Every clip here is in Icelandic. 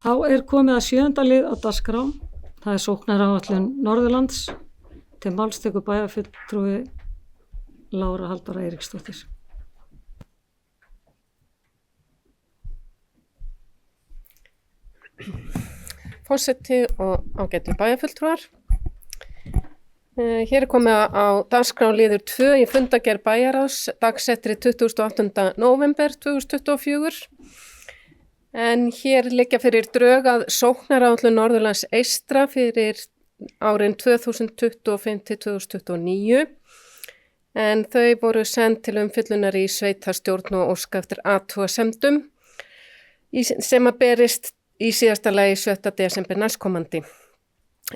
Þá komið að 7. lið á dagskrá. Það sóknaráætlun Norðurlands. Til máls tekur bæjarfulltrúi Lára Halldóra Eiríksdóttir. Forseti og ágætu bæjarfulltrúar. Hér komið á dagskrá liður 2 í fundargerð bæjarráðs dagsettri 28. nóvember 2024. En hér liggja fyrir drög að sóknaráætlun Norðurlands eystra fyrir árin 2025 til 2029. En þau voru send til umfjöllunar í sveitarstjórn og óska eftir athugasemdum sem að berist í síðasta lagi 7. desember næstkomandi.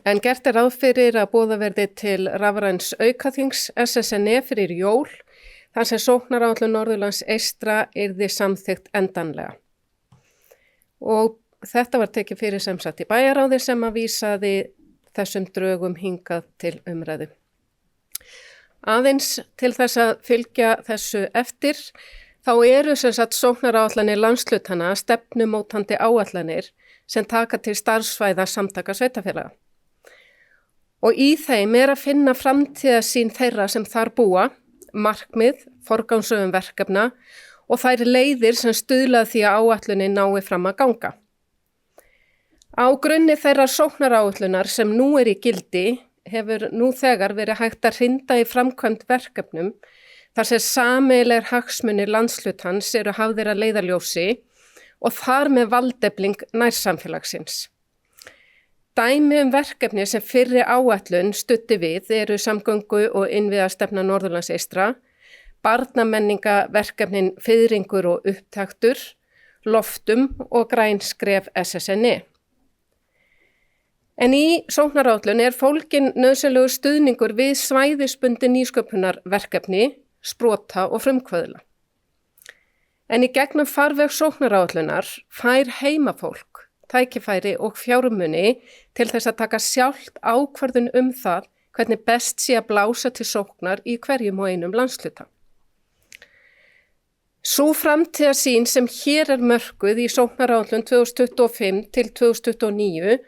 En gert ráð fyrir að boða verði til rafræns aukaþings SSNE fyrir jól, þar sem sóknaráætlun Norðurlands eystra yrði samþykkt endanlega. Og þetta var tekið fyrir sem sagt í bæjarráði sem að vísaði þessum drögum hingað til umræðu. Aðeins til þess að fylgja þessu eftir, þá eru sem sagt sóknaráætlanir landshlutana stefnumótandi áætlanir sem taka til starfsvæða samtaka sveitarfélaga. Og í þeim að finna framtíðarsýn þeirra sem þar búa, markmið, forgangsröðun verkefna og þær leiðir sem stuðla því að áætlunin nái fram að ganga. Á grunni þeirra sóknaráætlunar sem nú í gildi hefur nú þegar verið hægt að hrinda í framkvæmd verkefnum þar sem sameiginlegir hagsmunir landshlutans eru hafðir að leiðarljósi og þar með valdefling nærsamfélagsins. Dæmi verkefni sem fyrri áætlun studdi við eru samgöngu- og innviðastefna Norðurlands eystra, barnamenningaverkefnin Fiðringur og upptaktur, loftum og græn skref SSNE. En í sóknaráætlun fólginn nauðsynlegur stuðningur við svæðisbundin nýsköpunarverkefni, sprota og frumkvöðla. En í gegnum farveg sóknaráætlunar fær heimafólk tækifæri og fjármuni til þess að taka sjálft ákvörðun það hvernig best sé að blása til sóknar í hverjum og einum landshluta. Sú framtíðarsýn sem hér mörkuð í sóknaráætlun 2025 til 2029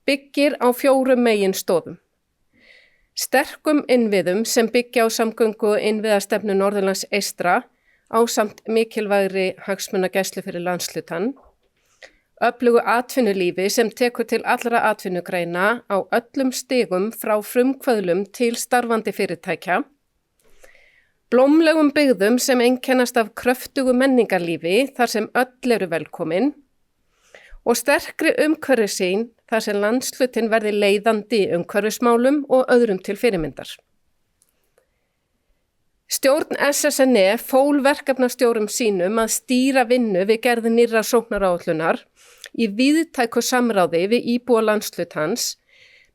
byggir á 4 meginstoðum. Sterkum innviðum sem byggja á samgöngu- og innviðastefnu Norðurlands eystra ásamt mikilvægri hagsmunagæslu fyrir landshlutann, öflugu atvinnulífi sem tekur til allra atvinnugreina á öllum stigum frá frumkvöðlum til starfandi fyrirtækja, blómlegum byggðum sem einkennast af kröftugu menningarlífi þar sem öll eru velkomin og sterkri umhverfissýn þar sem landshlutinn verði leiðandi í umhverfismálum og öðrum til fyrirmyndar. Stjórn SSNE fól verkefnastjórum sínum að stýra vinnu við gerð nýrrar sóknaráætlunar í víðtæku samráði við íbúa landshlutans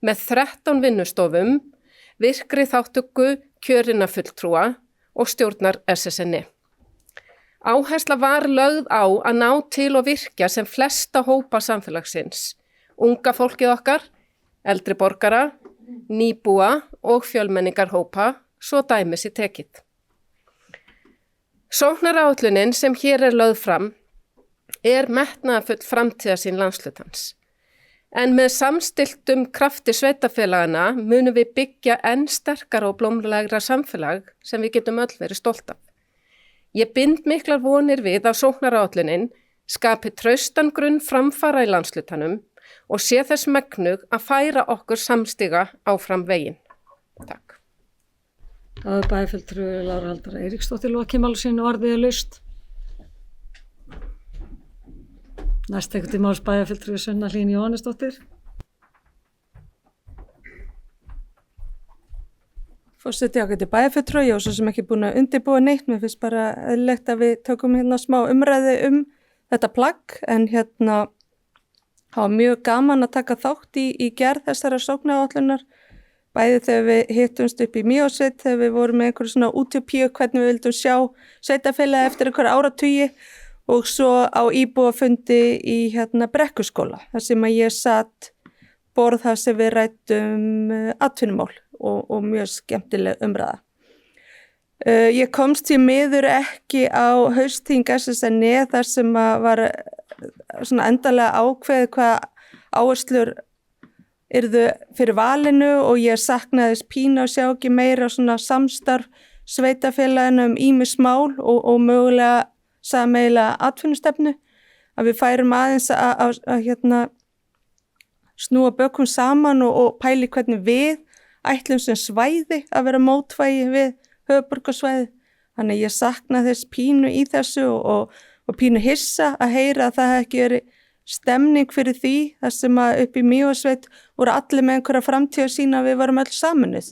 með 13 vinnustofum, virkri þátttöku kjörinna fulltrúa og stjórnar SSNE. Áhersla var lögð á að ná til og virkja sem flesta hópa samfélagsins, unga fólkið okkar, eldri borgara, nýbúa og fjölmenningarhópa, svo dæmi sé tekið. Sóknaráætlunin sem hér lögð fram metnaðarfull framtíðarsýn landshlutans. En með samstilltum krafti sveitarfélagana munum við byggja enn sterkara og blómlegra samfélag sem við getum öll verið stolt af. Ég bind miklar vonir við að sóknaráætlunin skapi traustan grunn framfara í landslutanum og sé þess megnug að færa okkur samstiga áfram veginn. Takk. Það bæjarfulltrúi Lára Halldóra Eiríksdóttir lokið máli sínu orðið laust. Næst tekur til máls bæjarfulltrúi Sunna Hlín Jóhannesdóttir. Forseti ágæti bæjarfulltrúi, ég var svo sem ekki búin að undirbúa neitt, mér finnst bara eðlilegt að við tökum smá umræðu þetta plagg, en það var mjög gaman að taka þátt í gerð þessara sóknaráætlunar, bæði þegar við hittumst upp í Mývatnssveit, þegar við vorum með einhverju svona útópíu hvernig við vildum sjá sveitarfélagið eftir einhverja áratugi, og svo á íbúafundi í Brekkuskóla, þar sem að ég satt borð þar sem við ræddum atvinnumál og mjög skemmtileg umræða. Ég komst því miður ekki á haustþing SSNE þar sem að var svona endalega ákveðið hvað áherslur yrðu fyrir valinu og ég saknaði þess pínu að sjá ekki meira svona samstarf sveitafélaginu ýmis mál og mögulega sameiginlega atvinnustefnu, að við færum aðeins að snúa bökum saman og pæli hvernig við ætlum sem svæði að vera mótvægi við höfuðborgarsvæði. Þannig ég sakna þess pínu í þessu og pínu hissa að heyra að það hefði ekki verið stemning fyrir því, þar sem að upp í Mývatnssveit voru allir með einhverja framtíðarsýn að við varum öll saminuð.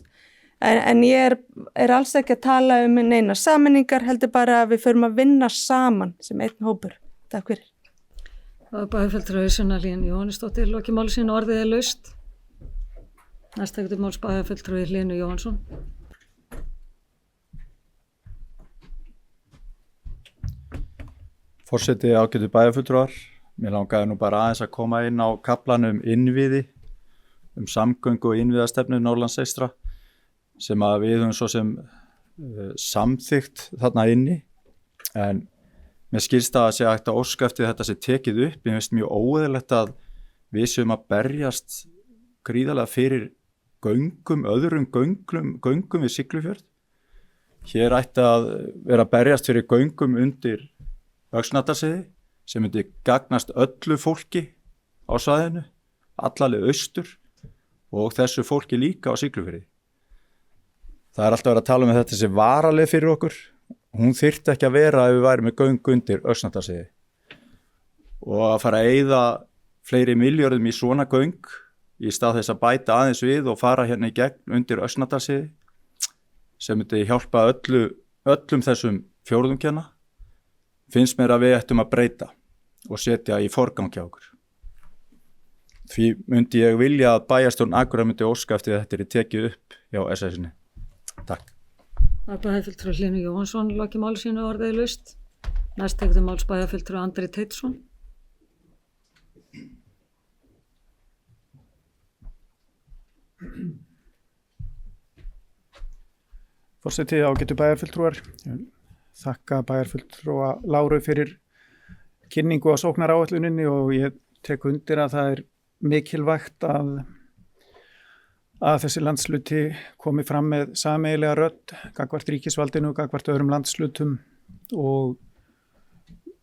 En ég er alls ekki að tala neina sameiningar, heldur bara að við förum að vinna saman sem einn hópur. Takk fyrir. Það var bæjarfulltrúi Sunna Hlín Jóhannesdóttir, lokið máli sínu, orðið laust. Næsta máls bæjarfulltrúi Hlínu Jóhannsson. Forseti, ágætu bæjarfulltrúar, mér langaði nú bara aðeins að koma inn á kaflann innviði, samgöngu og innviðastefnu Norðurlands eystra, sem að við höfum svo sem samþykkt þarna inni, en mér skilst að sé hægt að óska eftir þetta sé tekið upp. Mér finnst mjög óeðlilegt að við séum að berjast gríðarlega fyrir öðrum göngum við Siglufjörð. Hér ætti að vera að berjast fyrir göngum undir Öxnadalsheiði sem myndi gagnast öllu fólki á svæðinu, allaleg austur og þessu fólki líka á Siglufirði. Það er alltaf verið að tala um þetta sem varaleg fyrir okkur. Hún þyrfti ekki að vera ef við værum með göng undir Öxnadalsheiði. Og að fara að eyða fleiri milljörðum í svona göng í stað þess að bæta aðeins við og fara hérna í gegn undir Öxnadalsheiði sem myndi hjálpa öllum þessum fjórðungjanna, finnst mér að við ættum að breyta og setja í forgang hjá okkur. Því myndi ég vilja að bæjarstjórn Akureyrar myndi óska eftir að þetta er tekið upp hjá SS-inni. Takk. Það var bæjarfulltrúi Hlínu Jóhannsson, lokið máli sínu, orðið laust. Næsta máls bæjarfulltrúi Andri Teitsson. Forseti, ágætu bæjarfulltrúar. Þakka bæjarfulltrúa Láru fyrir kynningu á sóknaráætluninni og ég tek undir að það er mikilvægt að þessi landsluti komi fram með sameiginlega rödd gagnvart ríkisvaldinu, gagnvart öðrum landslutum og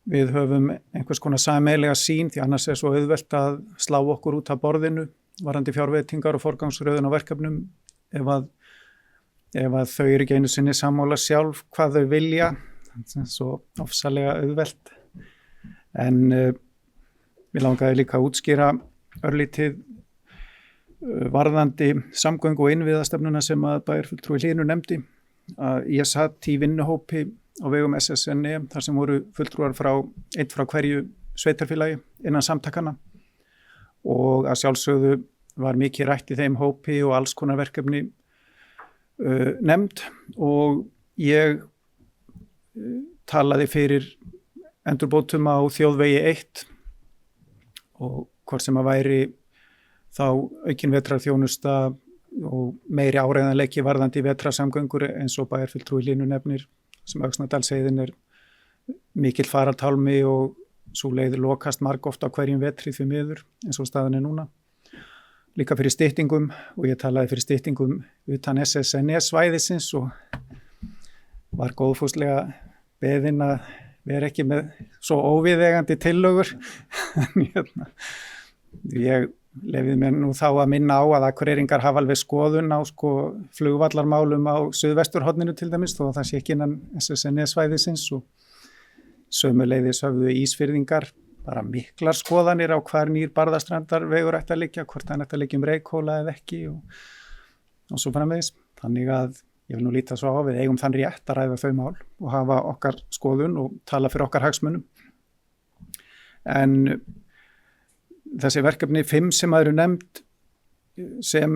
við höfum einhvers konar sameiginlega sýn því annars er svo auðvelt að slá okkur út af borðinu varðandi fjárveitingar og forgangsröðun á verkefnum ef að þau eru ekki einu sinni sammála sjálf hvað þau vilja, svo ofsalega auðvelt. En mér langaði líka að útskýra örlítið varðandi samgöngu og innviðastefnuna sem að bæjarfulltrúi Hlínu nefndi. Ég satt í vinnuhópi á vegum SSNE þar sem voru fulltrúar einn frá hverju sveitarfélagi innan samtakana og að sjálfsögðu var mikið rætt í þeim hópi og alls konar verkefni nefnd og ég talaði fyrir endurbótum á þjóðvegi 1 og hvort sem að væri þá aukin vetrarþjónusta og meiri áreiðanleiki varðandi vetrarsamgöngur eins og bæjarfulltrúi Hlínu nefnir sem Öxnadalsheiðin er mikill farartálmi og svo leið lokast margoft á hverjum vetri því miður eins og staðan er núna. Líka fyrir styttingum og ég talaði fyrir styttingum utan SSNE svæðisins og var góðfúslega beðinn að vera ekki með svo óviðeigandi tillögur. Ég leyfði mér nú þá að minna á að Akureyringar hafa alveg skoðun á flugvallarmálum á suðvesturhorninu til dæmis þó að það sé ekki innan SSNE svæðisins og sömuleiðis höfðu Ísfirðingar bara miklar skoðanir á hvar nýr Barðastrandarvegur ætti að liggja, hvort hann ætti að liggja Reykhóla eða ekki og svo framvegis. Þannig að ég vil nú líta svo á við eigum þann rétt að ræða þau mál og hafa okkar skoðun og tala fyrir okkar hagsmunum. En þessi verkefni 5 sem eru nefnd sem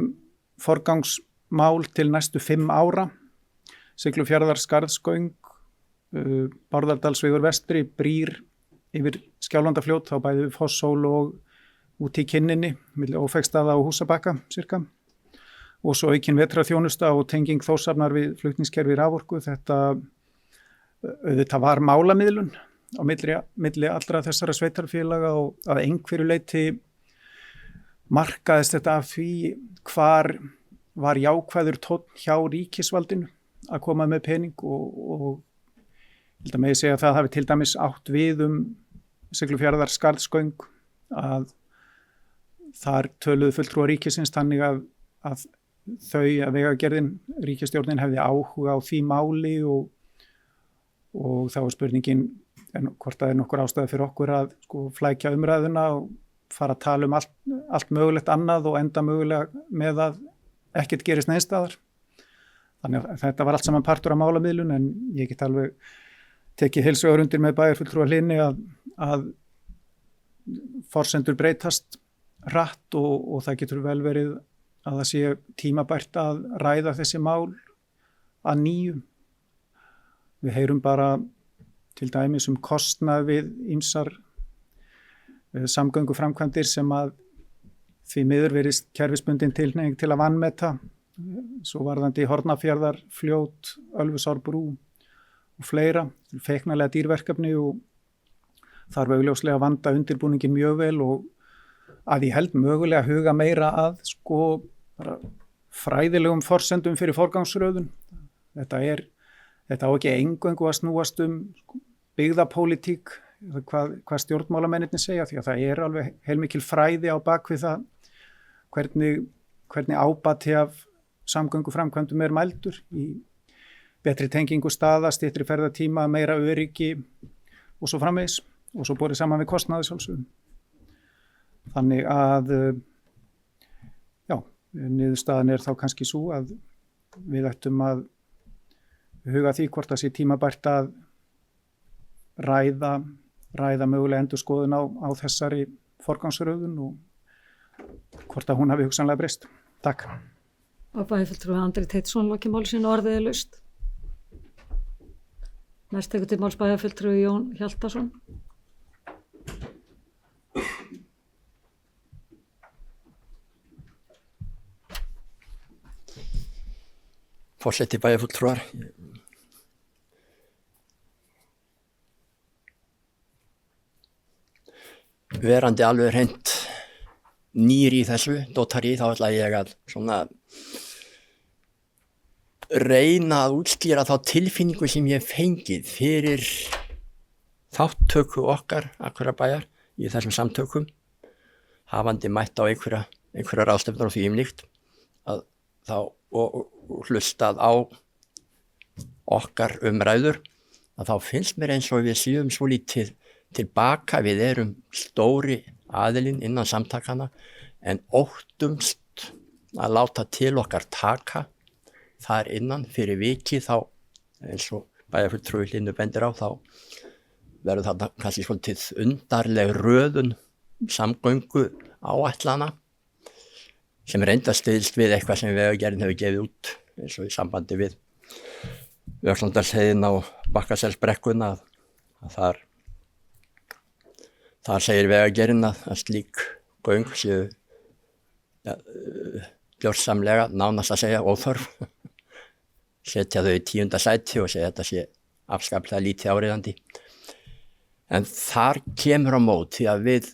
forgangsmál til næstu 5 ára, Siglufjarðar Skarðsgöng, Bárðardalsvegur vestri, Brýr yfir Skjálfandafljót, þá bæði við Fosshól og út í Kinninni, milli Ófeigsstaða og Húsabakka cirka. Og svo aukin vetrarþjónusta og tenging Þórshafnar við flutningskerfi raforku. Þetta var málamiðlun á milli allra þessara sveitarfélaga og að einhverju leyti markaðist þetta af því hvar var jákvæður tónn hjá ríkisvaldinu að koma með pening og ég held að megi segja að það hafi til dæmis átt við Siglufjarðar Skarðsgöng að þar töluðu fulltrúar ríkisins þannig að þau að Vegagerðin, ríkisstjórnin hefði áhuga á því máli og þá er spurningin hvort það nokkur ástæða fyrir okkur að flækja umræðuna og fara að tala allt mögulegt annað og enda mögulega með að ekkert gerist neins staðar. Þannig að þetta var allt saman partur af málamiðlun en ég get alveg tekið heils hugar undir með bæjarfulltrúa Hlyni að forsendur breytast hratt og það getur vel verið að það sé tímabært að ræða þessi mál að nýju. Við heyrum bara til dæmis kostnað við ýmsar samgönguframkvæmdir sem að því miður verist kerfisbundin tilhneiging til að vanmeta. Svo varðandi Hornafjarðarfljót, Ölfusárbrú og fleira, feiknarlega dýrverkefni og þarf augljóslega að vanda undirbúningin mjög vel og að ég held mögulega huga meira að bara fræðilegum forsendum fyrir forgangsröðun. Þetta á ekki eingöngu að snúast byggðapólitík, hvað stjórnmálamennirnir segja, því að það er alveg heilmikil fræði á bakvið það hvernig ábati af samgönguframkvæmdum er mældur í betri tengingu staða, styttri ferðatíma, meira öryggi og svo framvegis og svo borið saman við kostnaði sjálfsögum. Þannig að niðurstaðan er þá kannski svo að við ættum að huga því hvort það sé tímabært að ræða mögulega endurskoðun á þessari forgangsröðun og hvort að hún hafi hugsanlega breyst. Takk. Og bæjarfulltrúi Andri Teitsson lokið máli sínu orðið er laust. Næst tekur til máls bæjarfulltrúi Jón Hjaltason. Forseti bæjarfulltrúar. Verandi alveg hreint nýr í þessu, dótari, þá ætla ég að reyna að útskýra þá tilfinningu sem ég fengið fyrir þáttöku okkar Akureyrarbæjar í þessum samtökum, hafandi mætt á einhverja ráðstefnur og því líkt, að þá og hlustað á okkar umræður, að þá finnst mér eins og við séum svo lítið tilbaka, við erum stóri aðilinn innan samtakana en óttumst að láta til okkar taka þar innan fyrir vikið þá eins og bæjarfulltrúi Hlynu bendir á þá verður þetta kannski svolítið undarleg röðun samgöngu áætlana sem reyndast styðst við eitthvað sem Vegagerðin hefur gefið út eins og í sambandi við Öxnadalsheiðina og Bakkaselsbrekkuna að þar segir Vegagerðin að slík göng séu gjörsamlega nánast að segja óþörf, setja þau í 10. sæti og segja þetta sé afskaplega lítið áreiðandi. En þar kemur á mót því að við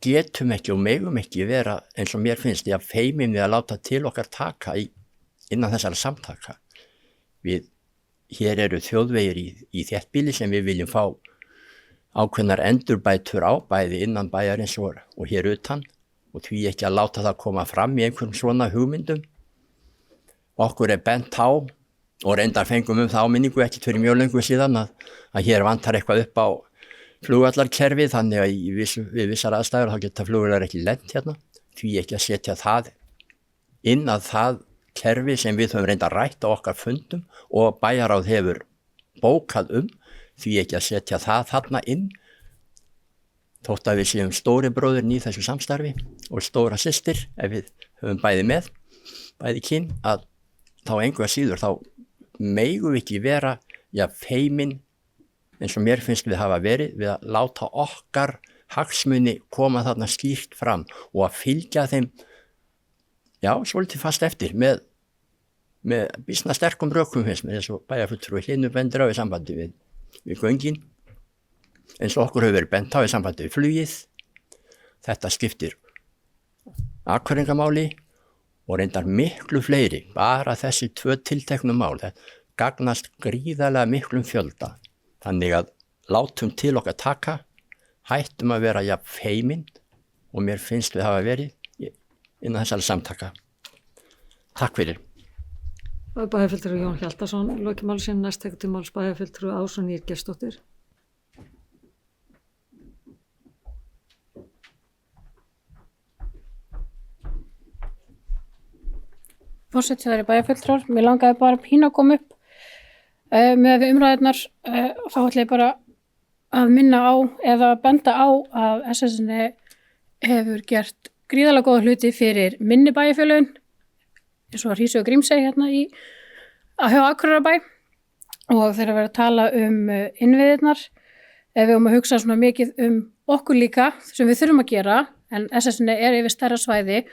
getum ekki og megum ekki vera eins og mér finnst ég að feimum við að láta til okkar taka innan þessara samtaka. Hér eru þjóðvegir í þéttbýli sem við viljum fá ákveðnar endurbætur á bæði innan bæjarins og hér utan og því ekki að láta það koma fram í einhverjum svona hugmyndum. Okkur er bent á og reyndar fengum það áminningu ekkert fyrir mjög löngu síðan að hér vantar eitthvað upp á flugvallarkerfið þannig að við vissar aðstæður þá geta flugvallar ekki lent hérna, því ekki að setja það inn að það kerfi sem við höfum reyndar rætt á okkar fundum og bæjarráð hefur bókað því ekki að setja það þarna inn þótt að við séum stóri bróðurinn í þessu samstarfi og stóra systir ef við höfum bæði kyn að þá engu að síður þá megum við ekki vera feimin eins og mér finnst við hafa verið við að láta okkar hagsmuni koma þarna skýrt fram og að fylgja þeim svolítið fast eftir með býsna sterkum rökum finnst mér eins og bæjarfulltrúi Hlynu bendir á í sambandi við við göngin, eins og okkur hefur verið bent á í sambandi við flugið. Þetta skiptir Akureyringamáli og reyndar miklu fleiri, bara þessi 2 tilteknu mál. Það gagnast gríðarlega miklum fjölda. Þannig að látum til okkar taka, hættum að vera jafn feimin og mér finnst við hafa verið innan þessari samtaka. Takk fyrir. Bæjarfulltrúi Jón Hjaltason, lokið máli sín, næst tekur til máls bæjarfulltrúi Ásrún Ýr Gestsdóttir. Forseti, það bæjarfulltrúar. Mér langaði bara pína að koma upp með við umræðurnar, þá ætla ég bara að minna á eða benda á að SSN hefur gert gríðarlega góða hluti fyrir minni bæjarfélögin, eins og Hrísey og Grímsey hérna hjá Akureyrarbæ, og þegar við erum að tala innviðirnar, ef við erum að hugsa svona mikið okkur líka sem við þurfum að gera, en SSN yfir stærra svæði,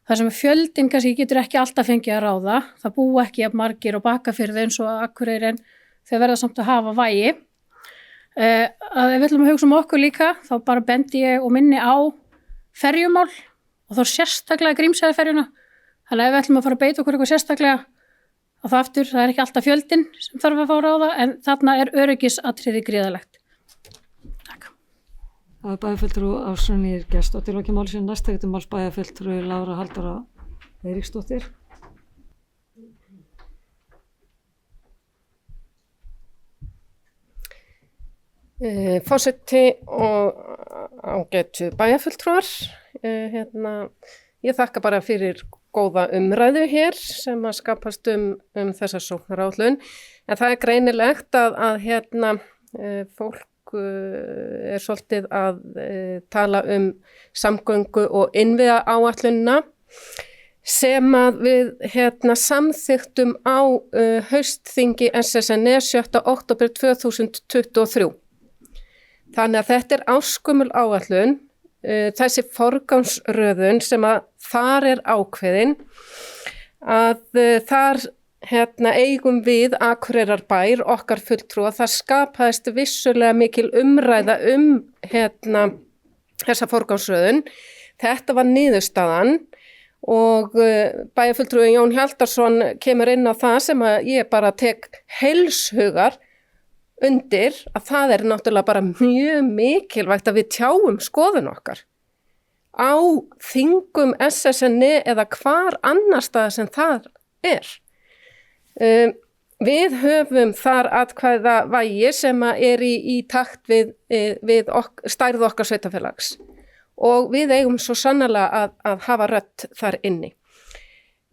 þar sem fjöldin kannski getur ekki alltaf fengið að ráða, það búa ekki jafn margir og Bakkafirði eins og Akureyrin, þau verða samt að hafa vægi. Að ef við ætlum að hugsa okkur líka, þá bara bendi ég og minni á ferjumál, og þá sérstaklega Grímseyjarferjuna. Þannig að ef við ætlum að fara að beita okkur eitthvað sérstaklega, og það aftur, það ekki alltaf fjöldin sem þarf að fá ráða, en þarna öryggisatriði gríðarlegt. Takk. Það bæjarfulltrúi Ásrún Ýr Gestsdóttir, lokið máli sín, næst tekur til máls bæjarfulltrúi Lára Halldóra Eiríksdóttir. Forseti og ágætu bæjarfulltrúar, ég þakka bara fyrir góða umræðu hér sem að skapast þessa sóknaráætlun, en það greinilegt að fólk svolítið að tala samgöngu og innviðaáætlunina sem að við samþykktum á haustþingi SSN 7. október 2023. Þannig að þetta áskömmul áætlun, þessi forgangsröðun sem að þar ákveðin, að þar eigum við Akureyrarbær, okkar fulltrúa, það skapaðist vissulega mikil umræða þessa forgangsröðun. Þetta var niðurstaðan og bæjarfulltrúi Jón Hjaltason kemur inn á það sem að ég bara tek heilshugar undir, að það náttúrulega bara mjög mikilvægt að við tjáum skoðun okkar á þingum SSN eða hvar annar staðar sem það Við höfum þar atkvæða vægi sem að í takt við stærð okkar sveitarfélags og við eigum svo sannarlega að hafa rödd þar inni.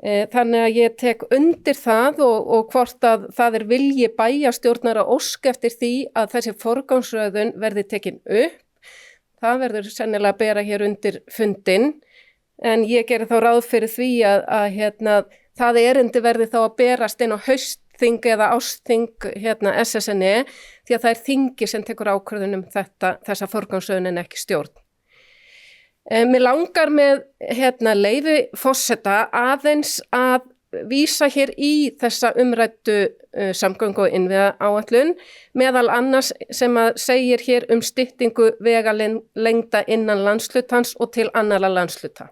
Þannig að ég tek undir það og hvort að það vilji bæjarstjórnar að óska eftir því að þessi forgangsröðun verði tekin upp. Það verður sennilega að bera hér undir fundinn, en ég geri þá ráð fyrir því að það erindi verði þá að berast inn á haustþing eða ársþing SSN, því að það þingi sem tekur ákvörðun þessa forgangsröðun en ekki stjórn. Mér langar með leyfi forseta aðeins að vísa hér í þessa umræddu samgöngu- og innviðaáætlun, meðal annars sem að segir hér styttingu vegalengda innan landshlutans og til annarra landsluta.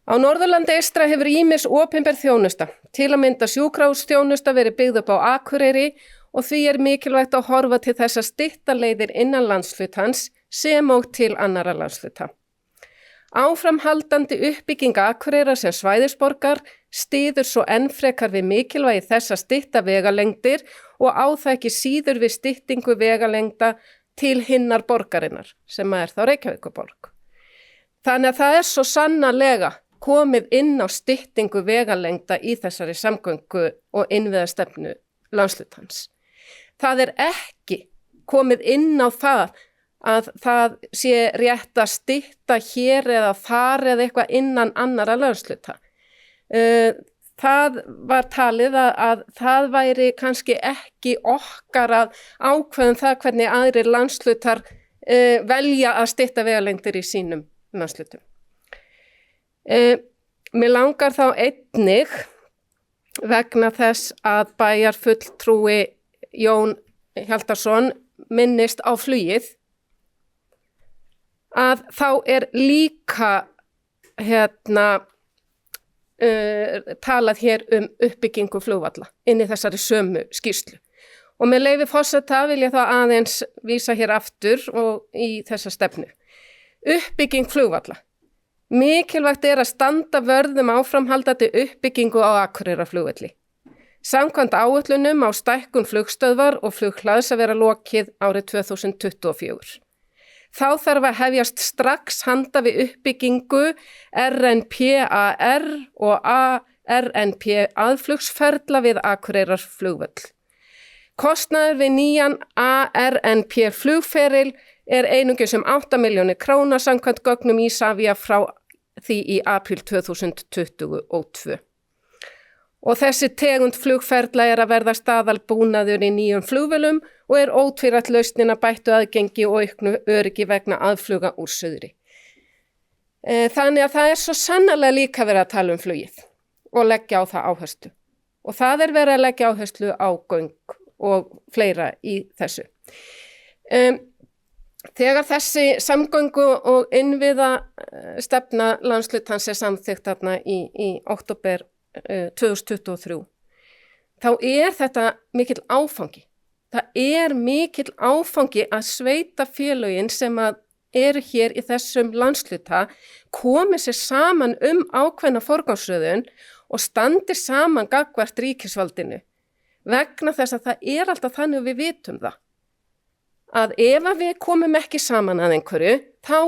Á Norðurlandi eystra hefur ýmis opinber þjónusta, til að mynda sjúkrahúsþjónusta verið byggð upp á Akureyri og því mikilvægt að horfa til þess að stytta leiðir innan landshlutans sem og til annarra landsluta. Áframhaldandi uppbygging Akureyrar sem svæðisborgar styður svo enn frekar við mikilvægi þess að stytta vegalengdir og á það ekki síður við styttingu vegalengda til hinnar borgarinnar, sem þá Reykjavíkurborg. Þannig að það svo sannarlega komið inn á styttingu vegalengda í þessari samgöngu- og innviðastefnu landslutans. Það ekki komið inn á það að það sé rétt að stytta hér eða þar eða eitthvað innan annarra landsluta. Það var talið að það væri kannski ekki okkar að ákveðum það hvernig aðrir landslutar velja að stytta vegalengdir í sínum landslutum. Mér langar þá einnig vegna þess að bæjarfulltrúi Jón Hjaltason minnist á flugið, að þá líka talað hér uppbyggingu flugvalla inn í þessari sömu skýrslu. Og með leyfi forseta vil ég þá aðeins vísa hér aftur og í þessa stefnu. Uppbygging flugvalla. Mikilvægt að standa vörð áframhaldandi uppbyggingu á Akureyrarflugvelli. Samkvæmt áætlunum á stækkun flugstöðvar og flughlaðs að vera lokið árið 2024. Þá þarf að hefjast strax handa við uppbyggingu RNPAR og ARNP aðflugsferla við Akureyrarflugvöll. Kostnaður við nýjan ARNP flugferil einungis 8 milljónir króna samkvæmt gögnum Isavia frá því í apríl 2022. Og þessi tegund flugferla að verða staðalbúnaður í nýjum flugvélum og ótvírætt lausnin að bættu aðgengi og auknu öryggi vegna aðfluga úr suðri. Þannig að það svo sannarlega líka verið að tala flugið og leggja á það áherslu. Og það verið að leggja áherslu á göng og fleira í þessu. Þegar þessi samgöngu og innviða stefna landshlutans samþykkt þarna í október 2023, þá þetta mikill áfangi. Það mikill áfangi að sveitarfélögin sem eru hér í þessum landshluta komi sér saman ákveðna forgangsröðun og standi saman gagnvart ríkisvaldinu. Vegna þess að það alltaf þannig við vitum það. Að ef við komum ekki saman að einhverju, þá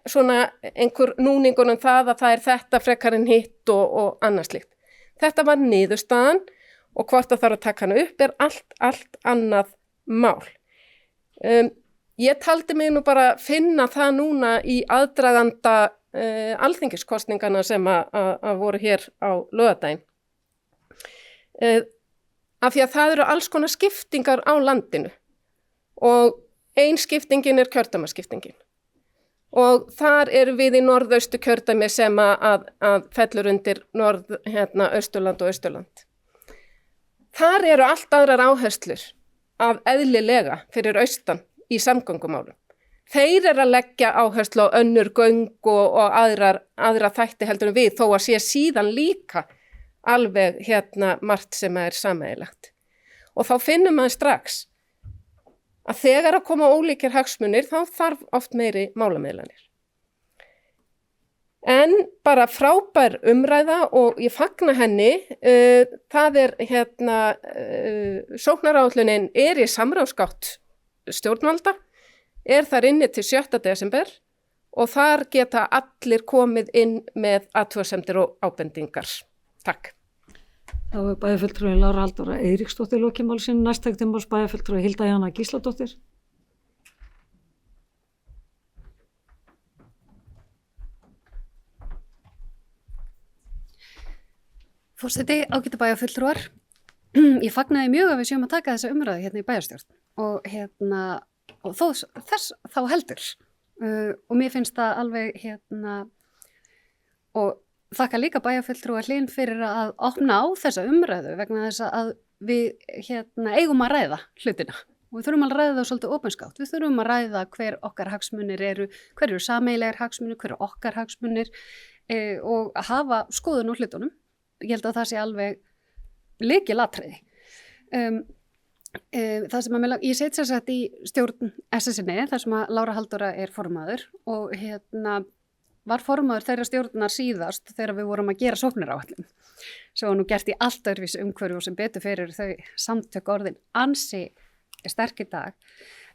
svona einhver núningur það að það þetta frekar en hitt og annað slíkt. Þetta var niðurstaðan og hvort það þarf að taka hana upp allt annað mál. Ég taldi mig nú bara finna það núna í aðdraganda alþingiskosningana sem að voru hér á laugardaginn. Af því að það eru alls konar skiptingar á landinu og ein skiptingin kjördæmaskiptingin. Og þar við í norðaustu kjördæmi sem að fellur undir Austurland og Austurland. Þar allt aðrar áherslur af eðlilega fyrir austan í samgöngumálum. Þeir að leggja áherslu á önnur göng og aðra þætti heldur en við, þó að sé síðan líka alveg margt sem sameiginlegt. Og þá finnum maður strax að þegar að koma ólíkir hagsmunir þá þarf oft meiri málamiðlanir. En bara frábær umræða og ég fagna henni, það sóknaráætlunin í samráðsgátt stjórnvalda, þar inni til 7. desember og þar geta allir komið inn með athugasemdir og ábendingar. Takk. Þá bæjarfulltrúi Lára Halldóra Eiríksdóttir lokið máli sínu, næst tekið máls bæjarfulltrúi Hilda Jana Gísladóttir. Forseti, ágætu bæjarfulltrúar. Ég fagnaði mjög að við séum að taka þessa umræðu hérna í bæjarstjórn og þess þá heldur. Og mér finnst það alveg og þakka líka bæjarfulltrúa Hlín fyrir að opna á þessa umræðu vegna þess að við eigum að ræða hlutina og við þurfum að ræða það svolítið opinskátt. Við þurfum að ræða hver okkar hagsmunir hver sameiginlegar hagsmunir, hver okkar hagsmunir og að hafa skoðun á hlutunum. Ég held að það sé alveg lykilatriði. Það sem ég set sér sett í stjórn SSN, þar sem að Lára Halldóra formaður og var formaður þeirra stjórnar síðast þegar við vorum að gera sóknaráætlun. Svo nú gert í allt öðruvísi umhverfi og sem betur fyrir þau samtök orðin ansi sterk í dag.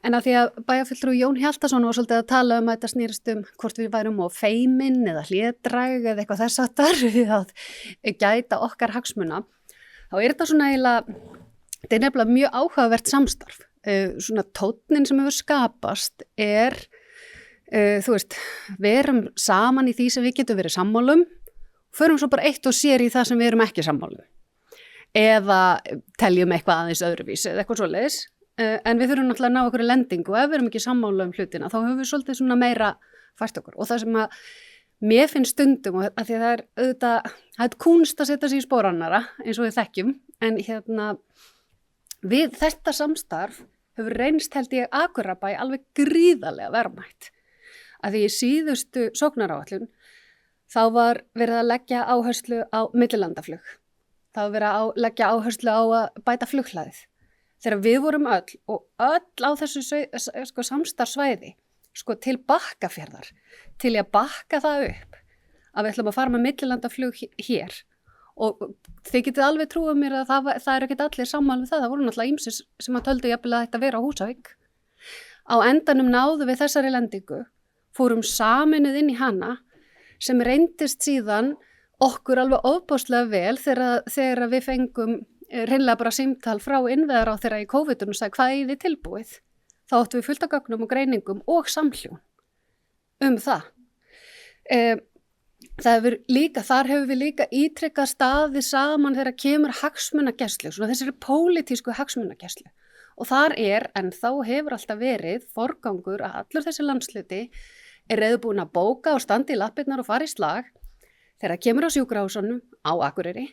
En að því að bæjarfulltrúi Jón Hjaltason var svolítið að tala að þetta snýrist hvort við værum á feimin eða hlédræg eða eitthvað þess aftar við að gæta okkar hagsmuna, þá þetta svona eiginlega, þetta nefnilega mjög áhugavert samstarf. Svona tónnin sem hefur skapast við erum saman í því sem við getum verið sammálum, förum svo bara eitt og sér í það sem við erum ekki sammálum. Eða teljum eitthvað aðeins öðruvísi eða eitthvað svoleiðis. En við þurfum náttúrulega að ná okkur í lendingu og ef við erum ekki sammála hlutina þá höfum við svolítið svona meira fært okkur. Og það sem að mér finnst stundum og að því að það er kúnst að setja sig í spór annarra eins og við þekkjum en við þetta samstarf hefur reynst held ég Akureyrarbæ alveg gríðarlega verðmætt. Að því í síðustu sóknaráætlun þá var verið að leggja áherslu á millilandaflug. Það var verið að leggja áherslu á að bæta flughlaðið. Þegar við vorum öll á þessu samstarfsvæði til Bakkafjarðar, til að bakka það upp að við ætlum að fara með millilandaflug hér og þið getið alveg trúið mér að það eru ekkert allir sammála við það voru náttúrulega ýmsir sem að töldu jafnvel að þetta vera á Húsavík. Á endanum náðu við þessari lendingu, fórum saminuð inn í hana sem reyndist síðan okkur alveg ofboðslega vel þegar við fengum hreinlega bara símtal frá innviðaráðherra í COVID og sagði hvað er þið tilbúið? Þá áttum við fullt af gögnum og greiningum og samhljón það. Þar hefur við líka ítrekkað staðið saman þegar kemur hagsmunagæslu, svona þessari pólitísku hagsmunagæslu. Og þar ennþá hefur alltaf verið forgangur að allur þessi landshluti reiðubúin að bóka og standa í lappirnar og fara í slag þegar kemur á sjúkrahúsunum á Akureyri,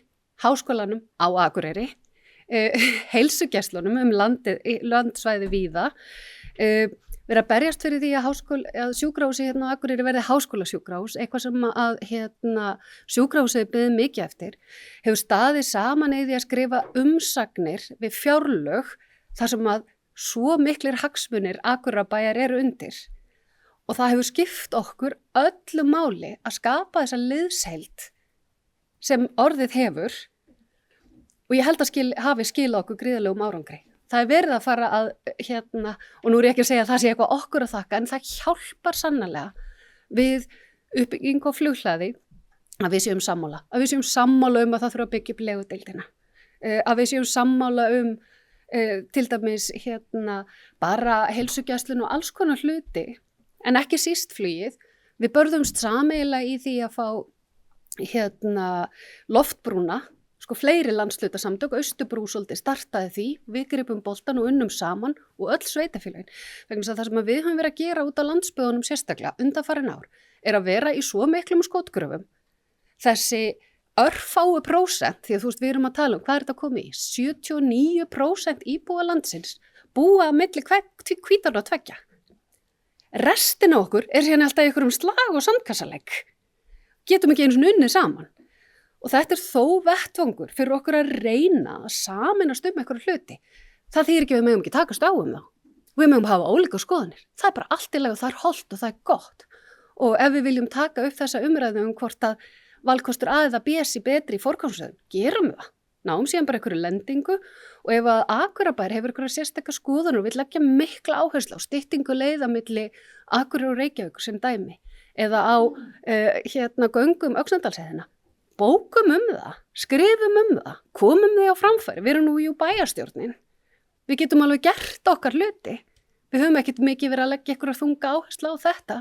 háskólanum á Akureyri, heilsugæslunum landsvæði víða, verið að berjast fyrir því að sjúkrahúsi á Akureyri verði háskólasjúkrahús, eitthvað sem að sjúkrahúsið beðið mikið eftir, hefur staðið saman í því að skrifa umsagnir við fjárlög þar sem að svo miklir hagsmunir Akureyrarbæjar eru undir. Og það hefur skipt okkur öllu máli að skapa þessa liðsheild sem orðið hefur og ég held að hafi skilað okkur gríðarlegum árangri. Það verið að fara að, og nú ekki að segja að það sé eitthvað okkur að þakka, en það hjálpar sannarlega við uppbyggingu á flughlaði að við séum sammála. Að við séum sammála að það þurfa að byggja upp legudeildina. Að við séum sammála til dæmis bara heilsugæslun og alls konar hluti. En ekki síst flugið, við börðumst sameiginlega í því að fá loftbrúna, fleiri landshlutasamtök, Austurbrú svolítið startaði því, við gripum boltan og unnum saman og öll sveitafélögin. Vegna þess að það sem við höfum verið að gera út á landsbyggðunum sérstaklega undanfarin ár að vera í svo miklum skotgröfum. Þessi örfáu prósent, því að þú veist við erum að tala hvað þetta komið í? 79% íbúa landsins búa milli Hvítárdal og Tveggja. Restin af okkur síðan alltaf í einhverjum slag og sandkassalegg. Getum ekki einu sinni unnið saman. Og þetta þó vettvangur fyrir okkur að reyna að sameinast einhverju hluti. Það þýðir ekki að við megum ekki takast á þá. Við megum hafa ólíka skoðanir. Það bara allt í lagi og það hollt og það gott. Og ef við viljum taka upp þessa umræðu hvort að valkostur A eða B sé betri í forgangsröðun, gerum við það. Náum síðan bara einhverju lendingu og ef að Akureyrarbær hefur einhverja sérstakka skoðanir og vill leggja mikla áherslu á styttingu leiða milli Akureyrar og Reykjavíkur sem dæmi eða á göngum Öxnadalsheiðina. Bókum það, skrifum það, komum því á framfæri. Við erum nú í bæjarstjórnin. Við getum alveg gert okkar hluti. Við höfum ekkert mikið verið að leggja einhverja þunga áherslu á þetta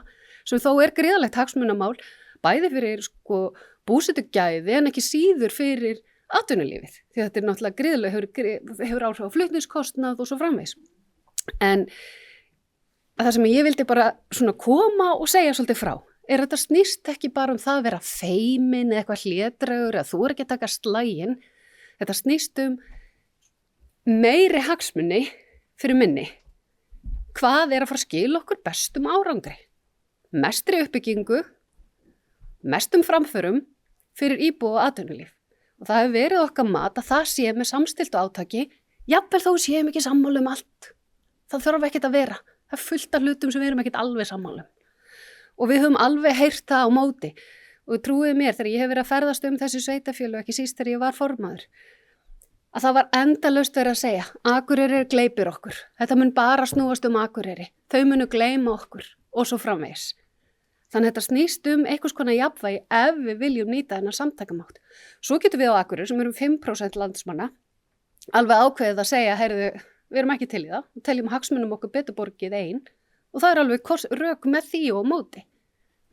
sem þó gríðarlegt hagsmunamál bæði fyrir búsetugæði en ekki síður fyrir atvinnulífið. Því þetta náttúrulega gríðarlega hefur áhrif á flutningskostnað og svo framvegis. En það sem ég vildi bara koma og segja svolítið frá þetta snýst ekki bara það að vera feimin eða eitthvað hlédrægur eða þú ekki að taka slaginn. Þetta snýst meiri hagsmuni fyrir minni. Hvað að fara að skila okkur bestum árangri? Mestri uppbyggingu, mestum framförum fyrir íbúa og atvinnulíf. Og það hefur verið okkar mat að það sé með samstiltu átaki, jafnvel þó séum ekki sammála allt. Það þarf ekkert að vera. Það er fullt af hlutum sem við erum ekkert alveg sammála. Og við höfum alveg heyrt það á móti og trúið mér þegar ég hef verið að ferðast þessi sveitafélög, ekki síst þegar ég var formaður, að það var endalaust verið að segja, Akureyri gleypir okkur, þetta mun bara snúast Akureyri, þau munu gleyma okkur og svo framvegis. Þannig þetta snýst einhvers konar jafnvægi ef við viljum nýta þennan samtakamátt. Svo getum við á Akureyri sem erum 5% landsmanna alveg ákveðið að segja, heyrðu, við erum ekki til í það, við teljum hagsmunum okkur betur borgið einn. Og það alveg rök með því og móti.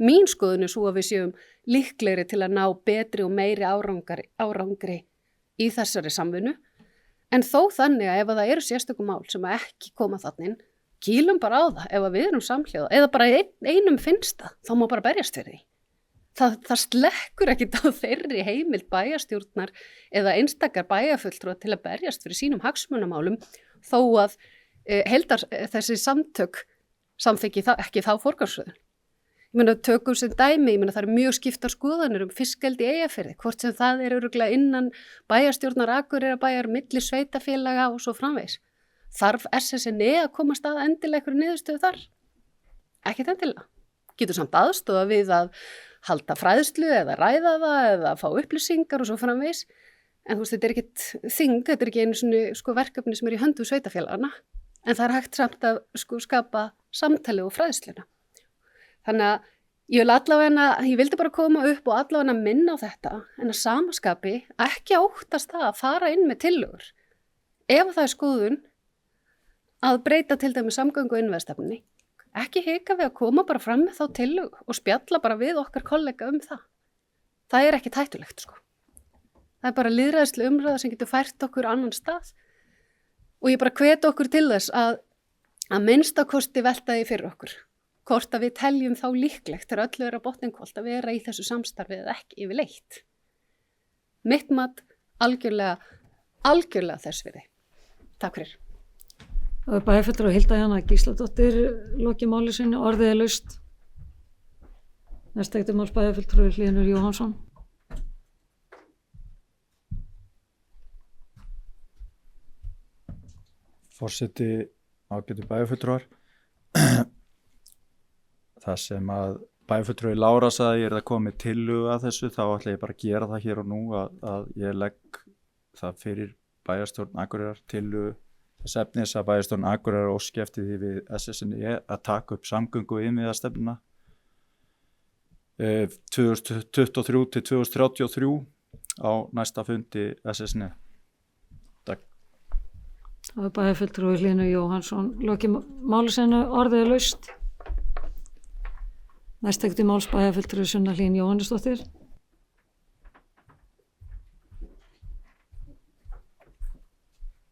Mín skoðun svo að við séum líklegri til að ná betri og meiri árangri í þessari samvinnu. En þó þannig að ef það eru sérstökum mál sem ekki koma þannig, kýlum bara á það ef við erum samhljóða. Eða bara einum finnst það, þá má bara berjast fyrir því. Það slekkur ekkit á þeirri heimild bæjarstjórnar eða einstakar bæjarfulltrúa til að berjast fyrir sínum hagsmunamálum þó að þessi samtök samþykki ekki þá forgangsröðun. Ég meina, tökum sem dæmi, ég meina það eru mjög skiptar skoðanir fiskeldi í Eyjafirði, hvort sem það örugglega innan bæjarstjórnar Akureyrarbæjar, milli sveitafélaga og svo framvegis. Þarf SSNE að komast að endilega einhverju niðurstöðu þar? Ekkert endilega. Getur samt aðstoða við að halda fræðslu eða ræða það eða fá upplýsingar og svo framvegis. En þú veist, þetta ekkert þing, þetta ekki einu svona verkefni sem í höndum sveitafélagana, en það hægt samt að skapa samtali og fræðsluna. Þannig að ég vildi bara koma upp og allavega minna á þetta, en að samaskapi ekki óttast það að fara inn með tillögur. Ef það skoðun að breyta til dæmis samgöngu og innviðastefnunni, ekki hika við að koma bara fram með þá tillögu og spjalla bara við okkar kollega það. Það ekki hættulegt, sko. Það bara lýðræðisleg umræða sem getur fært okkur annan stað og ég bara hvet okkur til þess að minnstakosti velta því fyrir okkur. Hvort að við teljum þá líklegt þegar öllu að botninghvolt að vera í þessu samstarfi eða ekki yfirleitt. Mitt mat algjörlega þess virði. Takk fyrir. Það bæjarfulltrúi Hilda Jana Gísladóttir lokið máli sinni, orðið laust. Næst máls bæjarfulltrúi Hlynur Jóhannsson. Forseti, ágætu bæjarfulltrúar. Það sem að bæjarfulltrúi Lára sagði ég að koma með tillögu að þessu, þá ætla ég bara að gera það hér og nú að ég legg það fyrir bæjarstjórn Akureyrar tillögu þess efnis að bæjarstjórn Akureyrar óski eftir því við SSNE að taka upp samgöngu og innviðastefnuna 2023 til 2033 á næsta fundi SSNE. Takk. Það bæjarfulltrúi Hlynur Jóhannsson lokið máli sinni, orðið laust. Næst máls bæjarfulltrúi Sunna Hlín Jóhannesdóttir.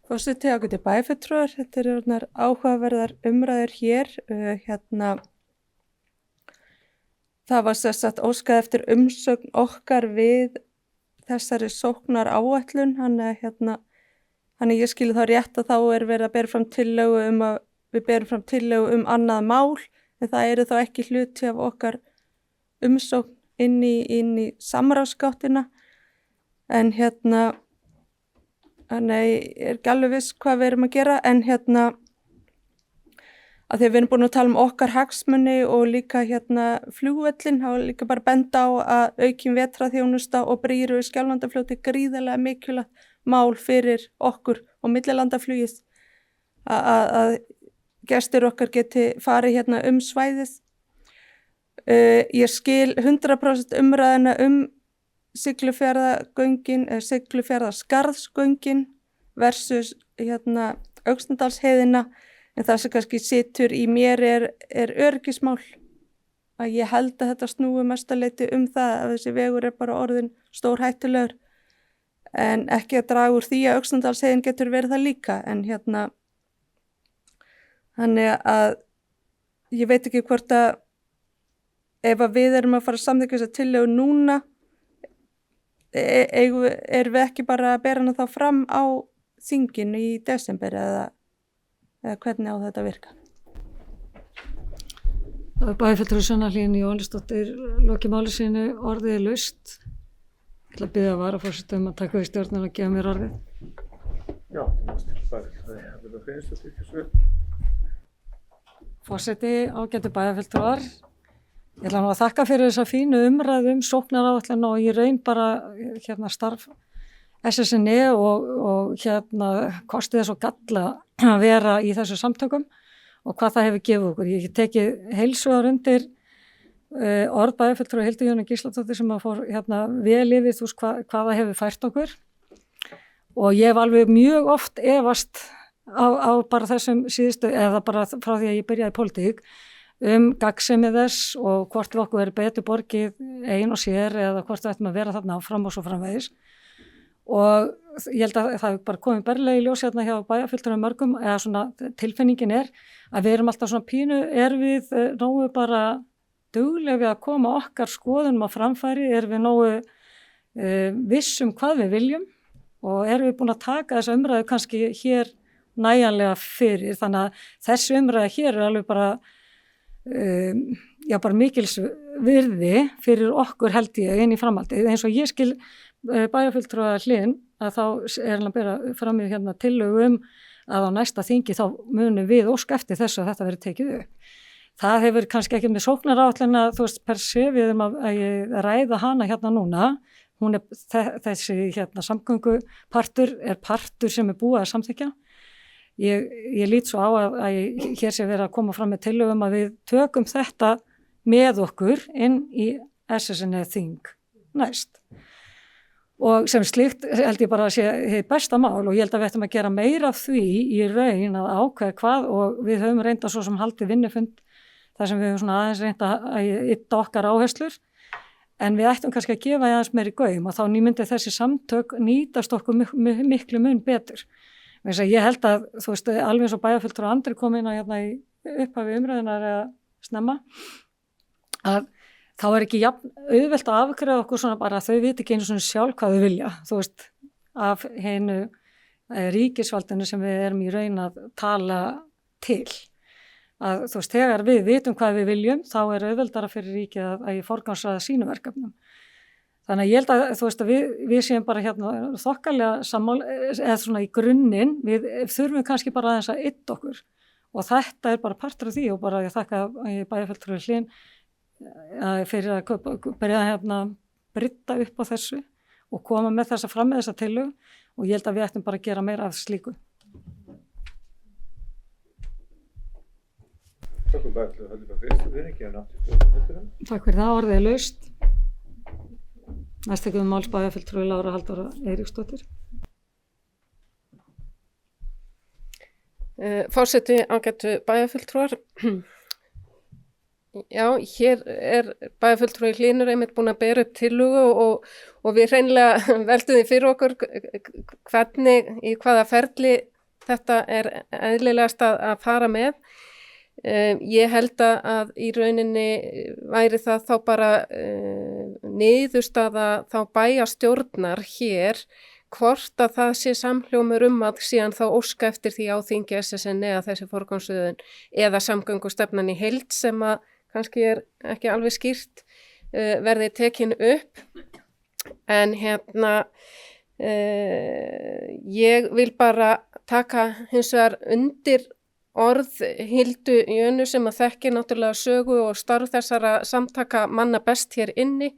Forseti, ágætu bæjarfulltrúar, þetta orðnar áhugaverðar umræður hér. Það var sagt óskað eftir umsögn okkar við þessari sóknar áætlun, þannig ég skilji þá rétt að þá verið að bera fram tillögu að við berum fram tillögu annað mál, en það þá ekki hluti af okkar umsókn inn í samráðsgáttina, en þannig ég ekki alveg viss hvað við erum að gera, en að því að við erum búin að tala okkar hagsmuni og líka flugvöllin, þá líka bara benda á að aukin vetraþjónusta og brýr við Skjálfandafljóti gríðarlega mikilvægt mál fyrir okkur og millilandaflugið að gestir okkar geti farið svæðið. Ég skil 100% umræðina Siglufjarðargöngin, Siglufjarðarskarðsgöngin versus Öxnadalsheiðina, en það sem kannski situr í mér er öryggismál. Að ég held að þetta snúi mestaleiti það að þessi vegur bara orðin stórhættulegur, en ekki að draga úr því að Öxnadalsheiðin getur verið það líka, en þannig að ég veit ekki hvort að ef að við erum að fara að samþykkja þessa tillögu núna, erum við ekki bara að bera hana þá fram á þinginu í desember eða hvernig á þetta virka? Það bæjarfulltrúi Sunna Hlín Jóhannesdóttir lokið máli sínu, orðið laust. Ég ætla að biðja varaforseta að taka við stjórnina og gefa mér orðið. Já, það finnst þetta ekki svo. Forseti, ágætu bæjarfulltrúar. Ég ætla að þakka fyrir þessa fínu umræðu sóknaráætlun og ég raun bara starf SSNE og kosti þess og galla að vera í þessu samtökum og hvað það hefur gefið okkur. Ég tekið heilsugar undir orð bæjarfulltrúi Hildu Jana Gísladóttir sem að fór vel yfir hvað það hefur fært okkur og ég hef alveg mjög oft efast á bara þessum síðustu eða bara frá því að ég byrjaði í pólitík gagnsemi þess og hvort við okkur verið betur borgið ein og sér eða hvort við ættum að vera þarna áfram og svo framvegis og ég held að það hefur bara komið berlega í ljós hjá bæjarfulltrúum mörgum eða svona tilfinningin að við erum alltaf svona pínu við nógu bara dugleg við að koma okkar skoðunum á framfæri, við nógu viss hvað við viljum og við búin að taka þessa umræðu kannski hér næjanlega fyrir, þannig að þessi umræða hér alveg bara, bara mikils virði fyrir okkur held ég inn í framhaldið, eins og ég skil bæjarfulltrúa Hlín að þá hann að bera fram í hérna tillögu að á næsta þingi þá munum við óska eftir þessu að þetta verið tekið upp. Það hefur kannski ekki með sóknaráætlunina, þú veist, per se við að ræða hana hérna núna. Hún þessi hérna samgöngupartur partur sem búið að samþykkja. Ég lít svo á að hér sé verið að koma fram með tillögum að við tökum þetta með okkur inn í SSN þing næst. Og sem slíkt held ég bara að sé hið besta mál og ég held að við ættum að gera meira af því í raun að ákveða hvað og við höfum reynda svo sem haldið vinnufund þar sem við höfum svona aðeins reynda að ytta okkar áherslur en við ættum kannski að gefa aðeins meiri gaum og þá myndi þessi samtök nýtast okkur miklu mun betur. Ég held að þú veist alveg eins og bæjarfulltrúi Andri kom inn að hérna í upphafi umræðunar eða snemma að þá ekki jafn auðvelt að afgreiða okkur svona bara að þau viti ekki einu svona sjálf hvað þau vilja, þú veist, af heinu ríkisvaldinu sem við erum í raun að tala til. Að þú veist, þegar við vitum hvað við viljum, þá auðveldara fyrir ríkið að ég forgangsraða sínu verkefnum. Þannig að ég held að þú veist að við séum bara hérna þokkalega sammál, eða svona í grunninn, við þurfum kannski bara aðeins að ytta okkur og þetta bara partur af því og bara ég þakka bæjarfulltrúi Hlín fyrir að byrja að brydda upp á þessu og koma með þessa fram með þessa tillögu og ég held að við ættum bara að gera meira af slíku. Takk fyrir það, orðið laust. Næst tekur við máls bæjarfulltrúi Lára Halldóra Eiríksdóttir. Forseti, ágætu bæjarfulltrúar. Já, hér bæjarfulltrúi Hlynur einmitt búin að bera upp tillögu og við hreinlega veltum því fyrir okkur hvernig, í hvaða ferli þetta eðlilegast að fara með. Ég held að í rauninni væri það þá bara niðurstaða þá bæjarstjórnar hér hvort að það sé samhljómur að síðan þá óska eftir því á þingi SSN eða þessi forgangsröðun eða samgöngustefnan í heild sem að kannski ekki alveg skýrt verði tekin upp en hérna ég vil bara taka hins vegar undir orð Hildu Jönu sem að þekki náttúrulega sögu og starf þessara samtaka manna best hér inni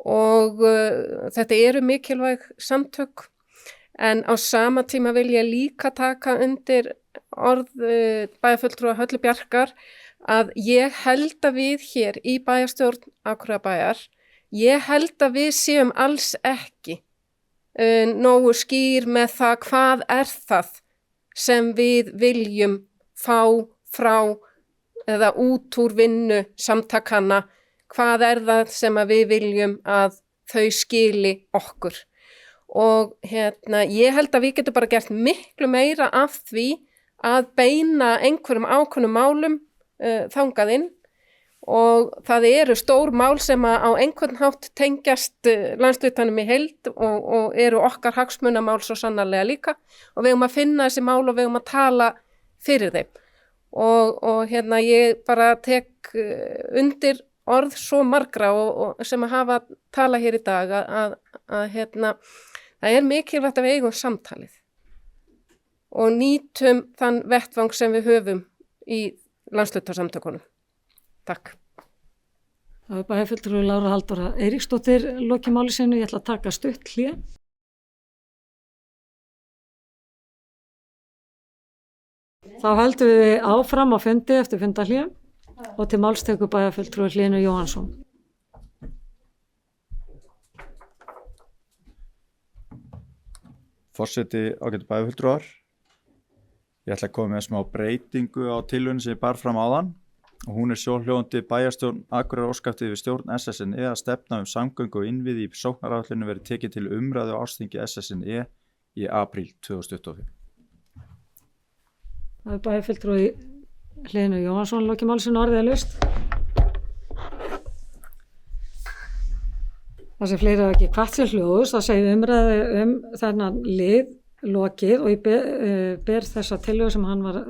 og þetta eru mikilvæg samtök en á sama tíma vil ég líka taka undir orð bæjarfulltrúa Höllu Bjarkar að ég held að við hér í bæjarstjórn Akureyrarbæjar, ég held að við séum alls ekki nógu skýr með það hvað það sem við viljum fá frá eða út úr vinnu samtakanna, hvað það sem að við viljum að þau skili okkur. Og ég held að við getum bara gert miklu meira af því að beina einhverjum ákveðnum málum þangað inn og það eru stór mál sem að á einhvern hátt tengjast landshlutanum í heild og eru okkar hagsmunamál svo sannarlega líka og við eigum að finna þessi mál og við eigum að tala fyrir þeim og ég bara tek undir orð svo margra og sem að hafa talað hér í dag að það mikilvægt að við eigum samtalið og nýtum þann vettvang sem við höfum í landshlutasamtökunum. Takk. Það bæjarfulltrúi Lára Halldóra Eiríksdóttir lokið máli sinu, ég ætla að taka stutt hlé. Þá höldum við áfram á fundi eftir fundahlé og til máls tekur bæjarfulltrúi Hlynur Jóhannsson. Forseti ágætu bæjarfulltrúar. Ég ætla að koma með smá breytingu á tillögunni sem ég bar fram áðan og hún sjóhljóðandi bæjarstjórn Akureyrar óska eftir við stjórn SSN að stefna samgöngu og innviði í sóknaráætlunum verið tekið til umræðu á ársþingi SSN í apríl 2025. Það bæjarfulltrúi Hlynur Jóhannsson lokið máli sinu, orðið laust. Það sem fleiri hafa ekki hvatt sér hljóðs, það segir umræðu þennan lið lokið og ég ber þessa tillögu sem hann var,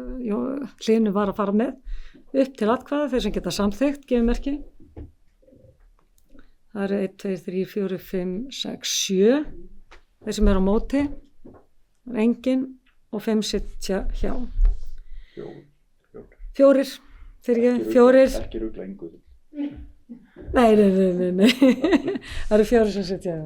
Hlynur var að fara með upp til atkvæða, þeir sem geta samþykkt, gefið merki. Það eru 1, 2, 3, 4, 5, 6, 7, þeir sem eru á móti, engin og 5 sitja hjá. 4, Ekki rugla engu. Nei, það eru 4 sem sitja hjá.